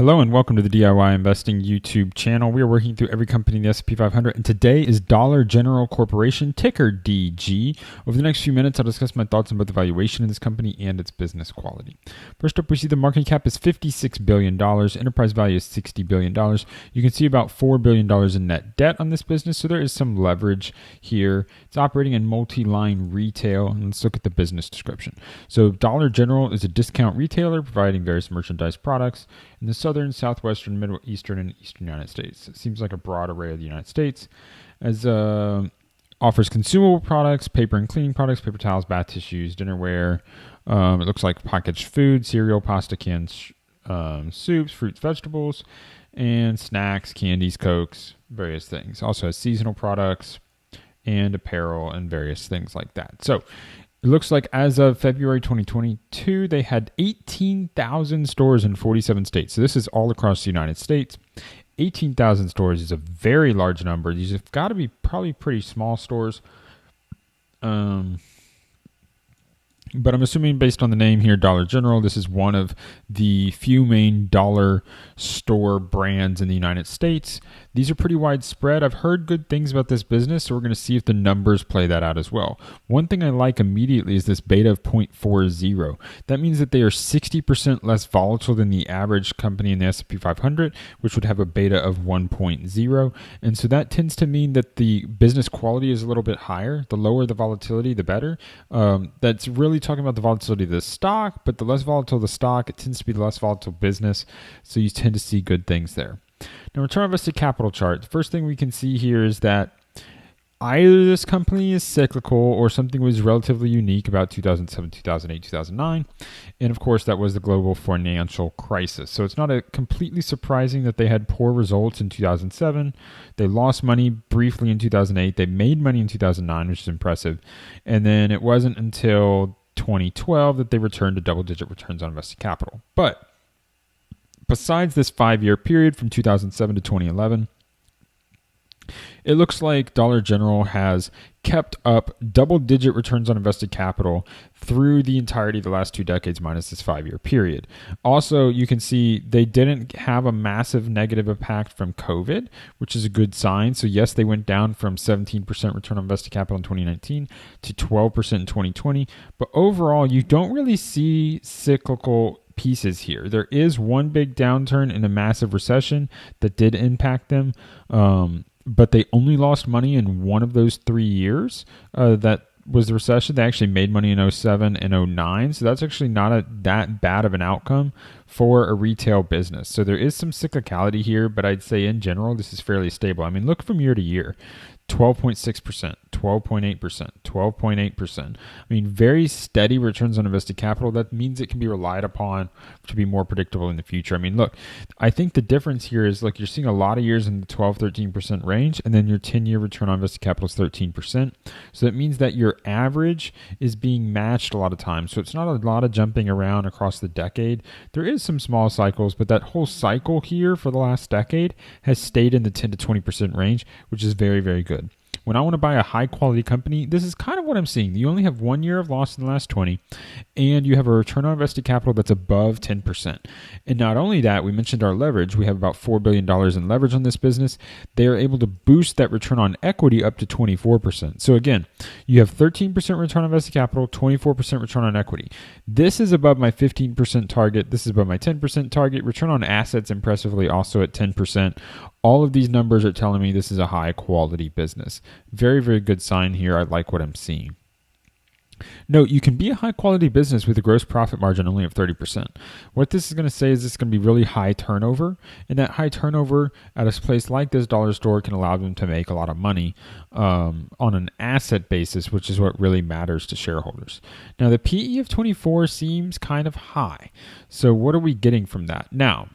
Hello and welcome to the DIY Investing YouTube channel. We are working through every company in the S&P 500, and today is Dollar General Corporation, ticker DG. Over the next few minutes, I'll discuss my thoughts on both the valuation of this company and its business quality. First up, we see the market cap is $56 billion. Enterprise value is $60 billion. You can see about $4 billion in net debt on this business, so there is some leverage here. It's operating in multi-line retail, and let's look at the business description. So Dollar General is a discount retailer providing various merchandise products in the southern, southwestern, middle eastern, and eastern United States. It seems like a broad array of the United States, as offers consumable products, paper and cleaning products, paper towels, bath tissues, dinnerware. It looks like packaged food, cereal, pasta, cans, soups, fruits, vegetables, and snacks, candies, cokes, various things. Also has seasonal products and apparel and various things like that. So it looks like as of February 2022, they had 18,000 stores in 47 states. So this is all across the United States. 18,000 stores is a very large number. These have got to be probably pretty small stores. But I'm assuming based on the name here, Dollar General, this is one of the few main dollar store brands in the United States. These are pretty widespread. I've heard good things about this business, so we're going to see if the numbers play that out as well. One thing I like immediately is this beta of 0.40. That means that they are 60% less volatile than the average company in the S&P 500, which would have a beta of 1.0. And so that tends to mean that the business quality is a little bit higher. The lower the volatility, the better. That's really talking about the volatility of the stock, but the less volatile the stock, it tends to be the less volatile business. So you tend to see good things there. Now, return on invested capital chart. The first thing we can see here is that either this company is cyclical or something was relatively unique about 2007, 2008, 2009. And of course, that was the global financial crisis. So it's not completely surprising that they had poor results in 2007. They lost money briefly in 2008. They made money in 2009, which is impressive. And then it wasn't until 2012 that they returned to double-digit returns on invested capital. But besides this 5-year period from 2007 to 2011, it looks like Dollar General has kept up double-digit returns on invested capital through the entirety of the last 2 decades minus this 5-year period. Also, you can see they didn't have a massive negative impact from COVID, which is a good sign. So yes, they went down from 17% return on invested capital in 2019 to 12% in 2020. But overall, you don't really see cyclical pieces here. There is one big downturn in a massive recession that did impact them. But they only lost money in one of those 3 years. That was the recession. They actually made money in 2007 and 2009. So that's actually not that bad of an outcome for a retail business. So there is some cyclicality here, but I'd say in general, this is fairly stable. I mean, look from year to year. 12.6%, 12.8%, 12.8%. I mean, very steady returns on invested capital. That means it can be relied upon to be more predictable in the future. I mean, look, I think the difference here is, look, you're seeing a lot of years in the 12, 13% range, and then your 10-year return on invested capital is 13%. So that means that your average is being matched a lot of times. So it's not a lot of jumping around across the decade. There is some small cycles, but that whole cycle here for the last decade has stayed in the 10 to 20% range, which is very, very good. When I want to buy a high quality company, this is kind of what I'm seeing. You only have 1 year of loss in the last 20, and you have a return on invested capital that's above 10%. And not only that, we mentioned our leverage. We have about $4 billion in leverage on this business. They are able to boost that return on equity up to 24%. So again, you have 13% return on invested capital, 24% return on equity. This is above my 15% target. This is above my 10% target. Return on assets impressively also at 10%. All of these numbers are telling me this is a high quality business. Very, very good sign here. I like what I'm seeing. Note, you can be a high quality business with a gross profit margin only of 30%. What this is going to say is it's going to be really high turnover. And that high turnover at a place like this dollar store can allow them to make a lot of money on an asset basis, which is what really matters to shareholders. Now, the PE of 24 seems kind of high. So what are we getting from that? Now,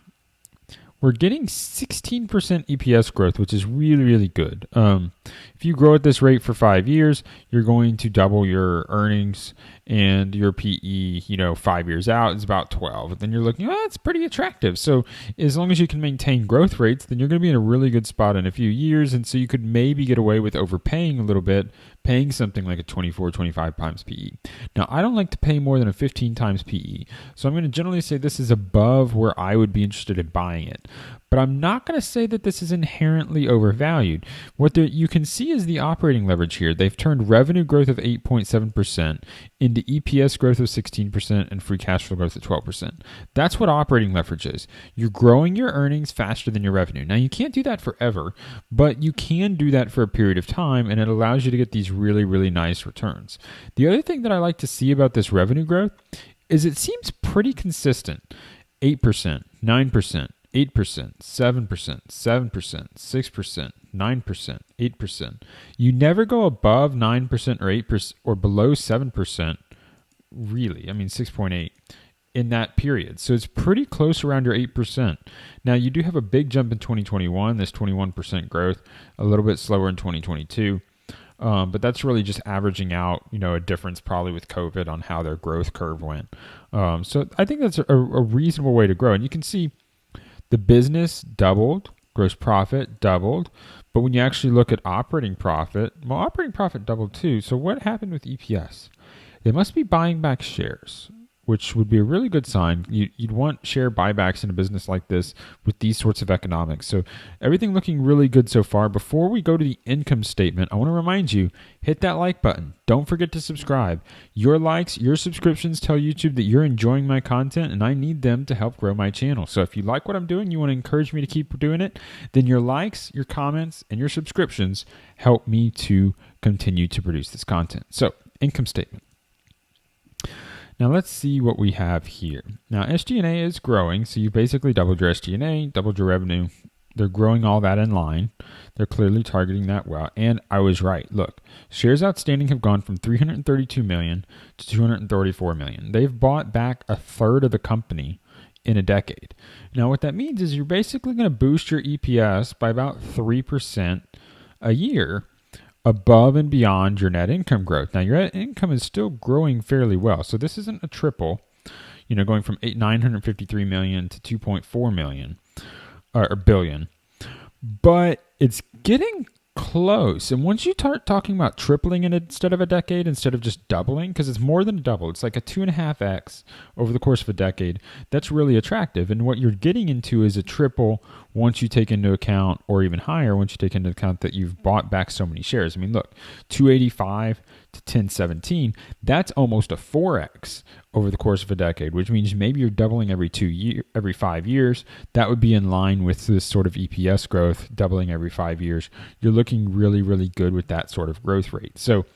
we're getting 16% EPS growth, which is really, really good. If you grow at this rate for 5 years, you're going to double your earnings, and your PE, 5 years out is about 12. And then you're looking, that's pretty attractive. So as long as you can maintain growth rates, then you're going to be in a really good spot in a few years. And so you could maybe get away with overpaying a little bit paying something like a 24, 25 times PE. Now, I don't like to pay more than a 15 times PE, so I'm going to generally say this is above where I would be interested in buying it. But I'm not going to say that this is inherently overvalued. What you can see is the operating leverage here. They've turned revenue growth of 8.7% into EPS growth of 16% and free cash flow growth of 12%. That's what operating leverage is. You're growing your earnings faster than your revenue. Now, you can't do that forever, but you can do that for a period of time, and it allows you to get these really, really nice returns. The other thing that I like to see about this revenue growth is it seems pretty consistent. 8%, 9%. 8%, 7%, 7%, 6%, 9%, 8%. You never go above 9% or 8% or below 7%, really. I mean, 6.8 in that period. So it's pretty close around your 8%. Now, you do have a big jump in 2021, this 21% growth, a little bit slower in 2022. But that's really just averaging out, a difference probably with COVID on how their growth curve went. So I think that's a reasonable way to grow. And you can see the business doubled, gross profit doubled, but when you actually look at operating profit, well, operating profit doubled too. So what happened with EPS? They must be buying back shares, which would be a really good sign. You'd want share buybacks in a business like this with these sorts of economics. So everything looking really good so far. Before we go to the income statement, I want to remind you, hit that like button. Don't forget to subscribe. Your likes, your subscriptions tell YouTube that you're enjoying my content, and I need them to help grow my channel. So if you like what I'm doing, you want to encourage me to keep doing it, then your likes, your comments, and your subscriptions help me to continue to produce this content. So income statement. Now let's see what we have here. Now SG&A is growing, so you basically doubled your SG&A, doubled your revenue. They're growing all that in line. They're clearly targeting that well. And I was right. Look, shares outstanding have gone from 332 million to 234 million. They've bought back a third of the company in a decade. Now what that means is you're basically going to boost your EPS by about 3% a year above and beyond your net income growth. Now, your net income is still growing fairly well. So this isn't a triple, going from 953 million to 2.4 million or billion, but it's getting close. And once you start talking about tripling it instead of a decade, instead of just doubling, because it's more than a double, it's like a 2.5x over the course of a decade. That's really attractive. And what you're getting into is a triple once you take into account, or even higher once you take into account that you've bought back so many shares. I mean, look, 285 to 1017, that's almost a 4x over the course of a decade, which means maybe you're doubling every 5 years. That would be in line with this sort of EPS growth, doubling every 5 years. You're looking really, really good with that sort of growth rate. So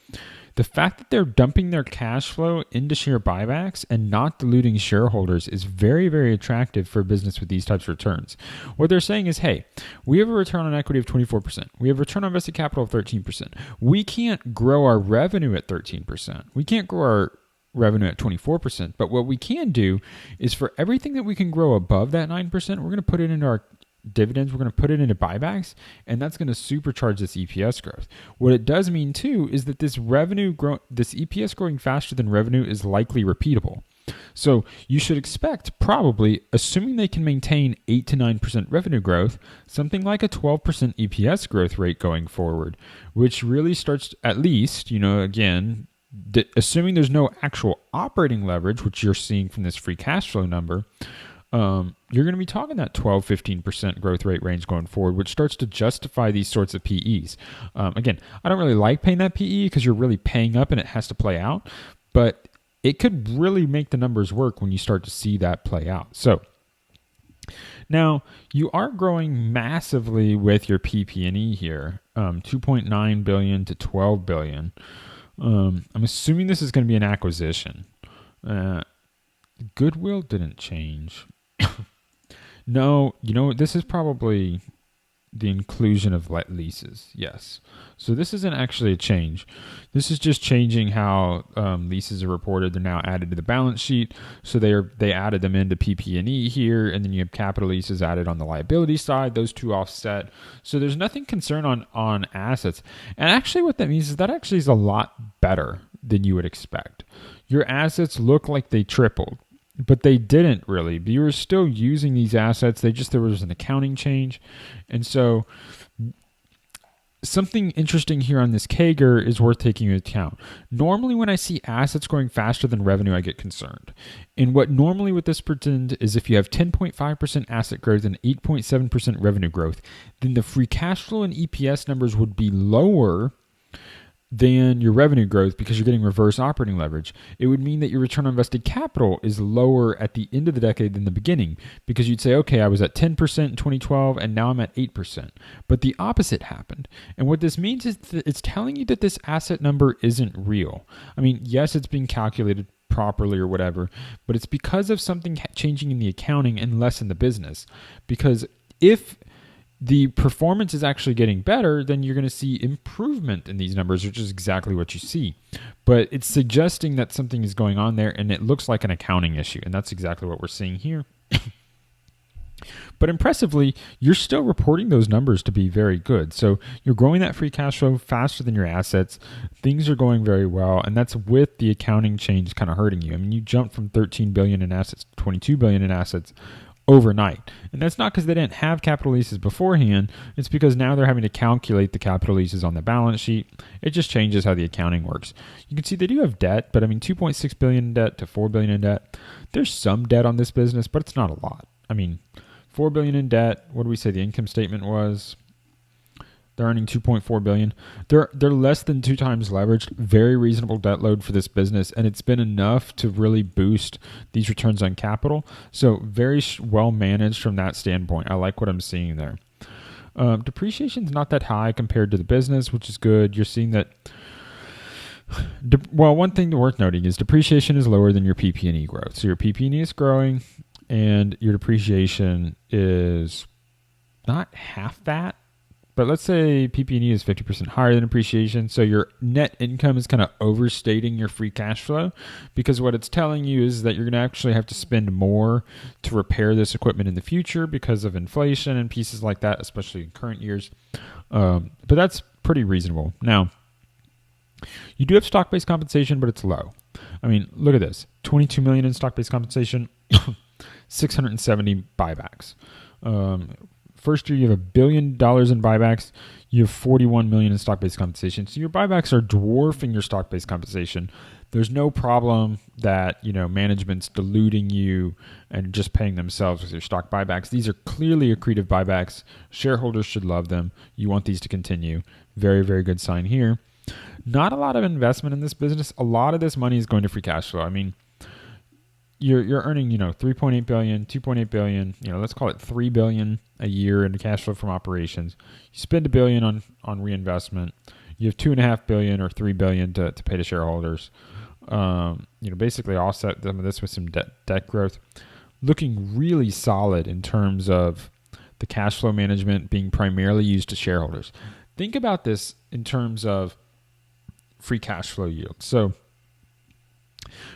the fact that they're dumping their cash flow into share buybacks and not diluting shareholders is very, very attractive for a business with these types of returns. What they're saying is, hey, we have a return on equity of 24%. We have a return on invested capital of 13%. We can't grow our revenue at 13%. We can't grow our revenue at 24%. But what we can do is for everything that we can grow above that 9%, we're going to put it into our dividends, we're going to put it into buybacks, and that's going to supercharge this EPS growth. What it does mean too is that this EPS growing faster than revenue is likely repeatable. So you should expect, probably, assuming they can maintain 8 to 9% revenue growth, something like a 12% EPS growth rate going forward, which really starts, at least, again, assuming there's no actual operating leverage, which you're seeing from this free cash flow number, you're going to be talking that 12-15% growth rate range going forward, which starts to justify these sorts of PEs. Again, I don't really like paying that PE because you're really paying up and it has to play out, but it could really make the numbers work when you start to see that play out. So now you are growing massively with your PP&E here, 2.9 billion to 12 billion. I'm assuming this is going to be an acquisition. Goodwill didn't change. No, this is probably the inclusion of leases. Yes. So this isn't actually a change. This is just changing how leases are reported. They're now added to the balance sheet. So they added them into PP&E here, and then you have capital leases added on the liability side. Those two offset. So there's nothing concerned on assets. And actually what that means is that actually is a lot better than you would expect. Your assets look like they tripled, but they didn't really. You were still using these assets. There was an accounting change. And so something interesting here on this CAGR is worth taking into account. Normally, when I see assets growing faster than revenue, I get concerned. And what normally with this pretend is if you have 10.5% asset growth and 8.7% revenue growth, then the free cash flow and EPS numbers would be lower than your revenue growth because you're getting reverse operating leverage. It would mean that your return on invested capital is lower at the end of the decade than the beginning because you'd say, okay, I was at 10% in 2012 and now I'm at 8%. But the opposite happened. And what this means is that it's telling you that this asset number isn't real. I mean, yes, it's being calculated properly or whatever, but it's because of something changing in the accounting and less in the business. Because if the performance is actually getting better, then you're going to see improvement in these numbers, which is exactly what you see. But it's suggesting that something is going on there, and it looks like an accounting issue, and that's exactly what we're seeing here. But impressively, you're still reporting those numbers to be very good. So you're growing that free cash flow faster than your assets. Things are going very well, and that's with the accounting change kind of hurting you. I mean, you jumped from $13 billion in assets to $22 billion in assets overnight. And that's not because they didn't have capital leases beforehand. It's because now they're having to calculate the capital leases on the balance sheet. It just changes how the accounting works. You can see they do have debt, but I mean, $2.6 billion in debt to $4 billion in debt. There's some debt on this business, but it's not a lot. I mean, $4 billion in debt. What do we say the income statement was? They're earning $2.4 billion. They're less than 2 times leveraged. Very reasonable debt load for this business, and it's been enough to really boost these returns on capital. So very well managed from that standpoint. I like what I'm seeing there. Depreciation is not that high compared to the business, which is good. You're seeing that. Well, one thing worth noting is depreciation is lower than your PP&E growth. So your PP&E is growing, and your depreciation is not half that. But let's say PP&E is 50% higher than depreciation, so your net income is kind of overstating your free cash flow because what it's telling you is that you're going to actually have to spend more to repair this equipment in the future because of inflation and pieces like that, especially in current years. But that's pretty reasonable. Now, you do have stock-based compensation, but it's low. I mean, look at this. $22 million in stock-based compensation, 670 buybacks. First year, you have $1 billion in buybacks. You have $41 million in stock-based compensation. So your buybacks are dwarfing your stock-based compensation. There's no problem that management's diluting you and just paying themselves with your stock buybacks. These are clearly accretive buybacks. Shareholders should love them. You want these to continue. Very, very good sign here. Not a lot of investment in this business. A lot of this money is going to free cash flow. I mean, you're earning, $3.8 billion, $2.8 billion, let's call it $3 billion a year in cash flow from operations. You spend $1 billion on reinvestment. You have $2.5 billion or $3 billion to pay to shareholders. Basically offset some of this with some debt growth. Looking really solid in terms of the cash flow management being primarily used to shareholders. Think about this in terms of free cash flow yield. So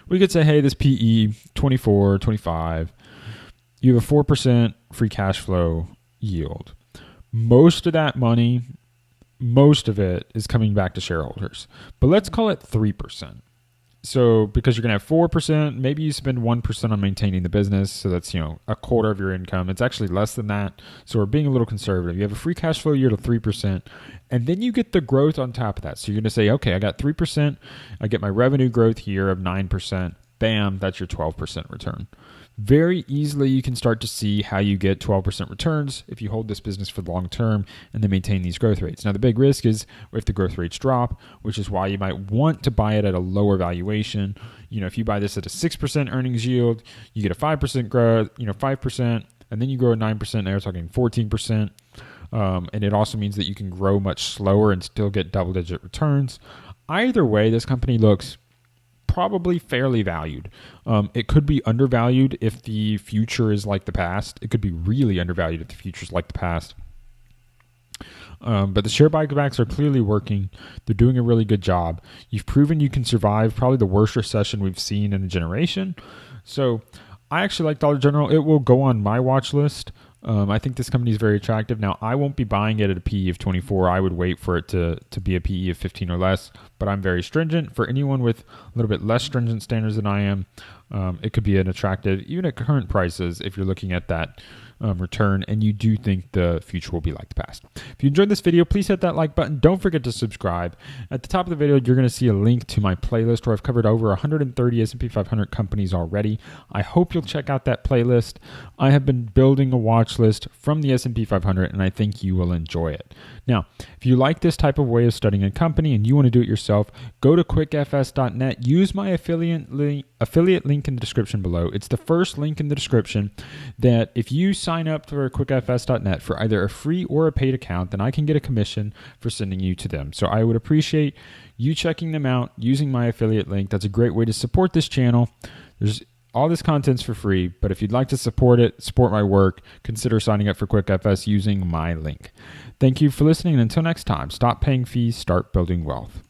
we could say, hey, this PE, 24, 25, you have a 4% free cash flow yield. Most of that money, most of it is coming back to shareholders. But let's call it 3%. So because you're going to have 4%, maybe you spend 1% on maintaining the business. So that's, a quarter of your income. It's actually less than that. So we're being a little conservative. You have a free cash flow yield of 3%. And then you get the growth on top of that. So you're going to say, okay, I got 3%. I get my revenue growth here of 9%. Bam, that's your 12% return. Very easily, you can start to see how you get 12% returns if you hold this business for the long term and then maintain these growth rates. Now, the big risk is if the growth rates drop, which is why you might want to buy it at a lower valuation. If you buy this at a 6% earnings yield, you get a 5% growth, 5%, and then you grow at 9%. Now you're talking 14%. And it also means that you can grow much slower and still get double-digit returns. Either way, this company looks probably fairly valued. It could be undervalued if the future is like the past. It could be really undervalued if the future is like the past. But the share buybacks are clearly working. They're doing a really good job. You've proven you can survive probably the worst recession we've seen in a generation. So I actually like Dollar General. It will go on my watch list. I think this company is very attractive. Now, I won't be buying it at a PE of 24. I would wait for it to be a PE of 15 or less, but I'm very stringent. For anyone with a little bit less stringent standards than I am, it could be an attractive, even at current prices, if you're looking at that return and you do think the future will be like the past. If you enjoyed this video, please hit that like button. Don't forget to subscribe. At the top of the video, you're going to see a link to my playlist where I've covered over 130 S&P 500 companies already. I hope you'll check out that playlist. I have been building a watch list from the S&P 500 and I think you will enjoy it. Now, if you like this type of way of studying a company and you want to do it yourself, go to quickfs.net. Use my affiliate link in the description below. It's the first link in the description that if you sign up for quickfs.net for either a free or a paid account, then I can get a commission for sending you to them. So I would appreciate you checking them out using my affiliate link. That's a great way to support this channel. All this content's for free, but if you'd like to support it, support my work, consider signing up for QuickFS using my link. Thank you for listening, and until next time, stop paying fees, start building wealth.